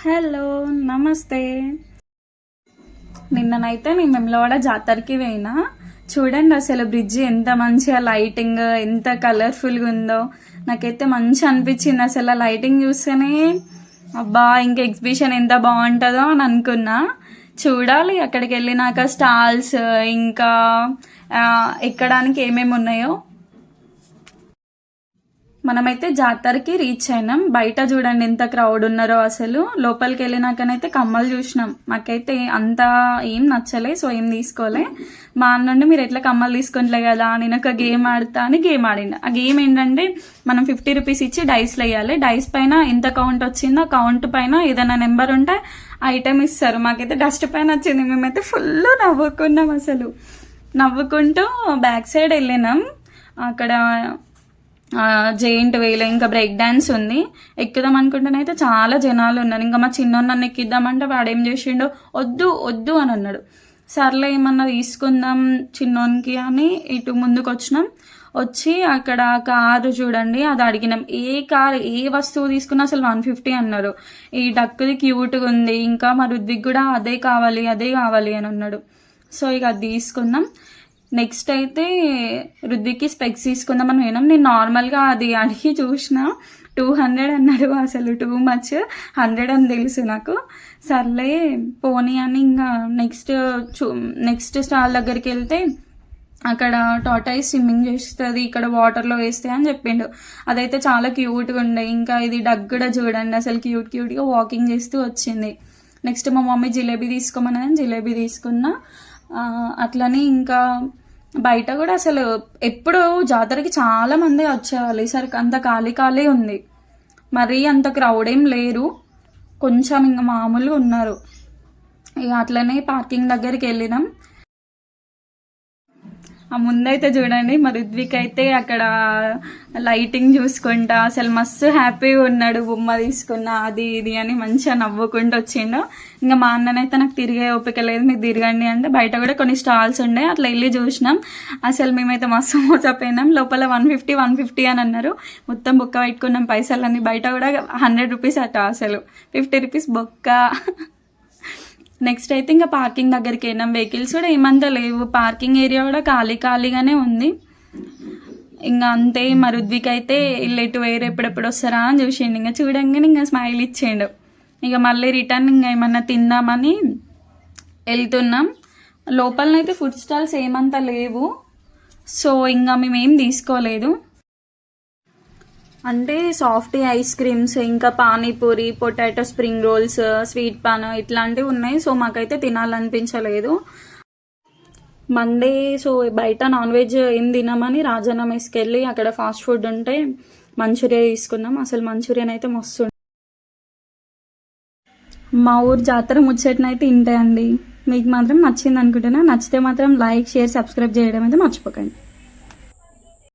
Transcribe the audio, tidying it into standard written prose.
Hello, నమస్తే. నిన్ననైతే నేను వేములవాడ జాతరకి పోయినా. చూడండి అసలు బ్రిడ్జ్ ఎంత మంచిగా లైటింగ్ ఎంత కలర్ఫుల్గా ఉందో. నాకైతే మంచి అనిపించింది అసలు ఆ లైటింగ్ చూస్తేనే. అబ్బా, ఇంకా ఎగ్జిబిషన్ ఎంత బాగుంటుందో అని అనుకున్నా. చూడాలి అక్కడికి వెళ్ళినాక స్టాల్స్ ఇంకా ఎక్కడానికి ఏమేమి ఉన్నాయో. మనమైతే జాతరకి రీచ్ అయినాం. బయట చూడండి ఎంత క్రౌడ్ ఉన్నారో. అసలు లోపలికి వెళ్ళినాకనైతే కమ్మలు చూసినాం. మాకైతే అంత ఏం నచ్చలే, సో ఏం తీసుకోలే. మా అన్నుండి మీరు ఎట్లా కమ్మలు తీసుకుంటలే కదా, నేను ఒక గేమ్ ఆడతా అని గేమ్ ఆడిండు. ఆ గేమ్ ఏంటంటే మనం 50 రూపీస్ ఇచ్చి డైస్లు వేయాలి. డైస్ పైన ఎంత కౌంట్ వచ్చిందో కౌంట్ పైన ఏదైనా నెంబర్ ఉంటే ఐటమ్ ఇస్తారు. మాకైతే డస్ట్ పైన వచ్చింది. మేమైతే ఫుల్ నవ్వుకున్నాం. అసలు నవ్వుకుంటూ బ్యాక్ సైడ్ వెళ్ళినాం. అక్కడ జెయింట్ వేలో ఇంకా బ్రేక్ డాన్స్ ఉంది. ఎక్కుదాం అనుకుంటేనైతే చాలా జనాలు ఉన్నారు. ఇంకా మా చిన్నోడు నన్ను ఎక్కిద్దామంటే వాడు ఏం చేసిండు, వద్దు వద్దు అని అన్నాడు. సర్లే ఏమన్నా తీసుకుందాం చిన్నోనికి అని ఇటు ముందుకు వచ్చినాం. వచ్చి అక్కడ కారు చూడండి, అది అడిగినాం. ఏ వస్తువు తీసుకున్నా అసలు 150 అన్నారు. ఈ డక్కుది క్యూట్గా ఉంది, ఇంకా మా రుద్విక్ కూడా అదే కావాలి అని అన్నాడు. సో ఇక అది తీసుకున్నాం. నెక్స్ట్ అయితే రుద్విక్కి స్పెక్స్ తీసుకుందామని పోయినాం. నేను నార్మల్గా అది అడిగి చూసిన 200 అన్నాడు. అసలు టూ మచ్, 100 అని తెలుసు నాకు. సర్లే పోనీ అని ఇంకా నెక్స్ట్ స్టాల్ దగ్గరికి వెళ్తే అక్కడ టాటాయిస్ స్విమ్మింగ్ చేస్తుంది, ఇక్కడ వాటర్లో వేస్తే అని చెప్పిండు. అదైతే చాలా క్యూట్గా ఉండే. ఇంకా ఇది డగ్ కూడా చూడండి అసలు క్యూట్గా వాకింగ్ చేస్తూ వచ్చింది. నెక్స్ట్ మా మమ్మీ జిలేబీ తీసుకోమని జిలేబీ తీసుకున్నా. అట్లని ఇంకా బయట కూడా అసలు ఎప్పుడు జాతరకి చాలా మంది వచ్చేవాళ్ళు. ఈసారికి అంత ఖాళీ ఉంది. మరీ అంత క్రౌడ్ ఏం లేరు, కొంచెం ఇంకా మామూలుగా ఉన్నారు. ఇక అట్లనే పార్కింగ్ దగ్గరికి వెళ్ళినాం. ఆ ముందైతే చూడండి మా రుద్విక్ అయితే అక్కడ లైటింగ్ చూసుకుంటా అసలు మస్తు హ్యాపీగా ఉన్నాడు. బొమ్మ తీసుకున్నా అది ఇది అని మంచిగా నవ్వుకుంటూ వచ్చిండు. ఇంకా మా అన్ననైతే నాకు తిరిగే ఓపిక లేదు, మీరు తిరగండి అంటే బయట కూడా కొన్ని స్టాల్స్ ఉండే, అట్లా వెళ్ళి చూసినాం. అసలు మేమైతే మస్తు మోసపోయినాం. లోపల 150 అని అన్నారు. మొత్తం బొక్క పెట్టుకున్నాం పైసలన్నీ. బయట కూడా 100 రూపీస్ అట, అసలు 50 రూపీస్ బొక్క. నెక్స్ట్ అయితే ఇంకా పార్కింగ్ దగ్గరికి వెళ్ళినాం. వెహికల్స్ కూడా ఏమంతా లేవు, పార్కింగ్ ఏరియా కూడా ఖాళీగానే ఉంది. ఇంకా అంతే. మా రుద్విక్ అయితే ఇల్లేటు వేరు ఎప్పుడెప్పుడు వస్తారా అని చూసిండు. ఇంకా చూడంగానే ఇంకా స్మైల్ ఇచ్చిండు. ఇక మళ్ళీ రిటర్న్ ఇంకా ఏమన్నా తిందామని వెళ్తున్నాం. లోపలనైతే ఫుడ్ స్టాల్స్ ఏమంతా లేవు, సో ఇంకా మేమేం తీసుకోలేదు. అంటే సాఫ్టీ ఐస్ క్రీమ్స్, ఇంకా panipuri, potato spring rolls, sweet pan ఇట్లాంటివి ఉన్నాయి. సో మాకైతే తినాలనిపించలేదు. మండే సో బయట నాన్ వెజ్ ఏం తినామని రాజన్న మెస్కి వెళ్ళి అక్కడ ఫాస్ట్ ఫుడ్ ఉంటే మంచూరియా తీసుకున్నాం. అసలు మంచూరియన్ అయితే మస్తు. మా ఊరు జాతర ముచ్చటనైతే ఇంతే అండి. మీకు మాత్రం నచ్చింది అనుకుంటున్నా. నచ్చితే మాత్రం లైక్, షేర్, సబ్స్క్రైబ్ చేయడం అయితే మర్చిపోకండి.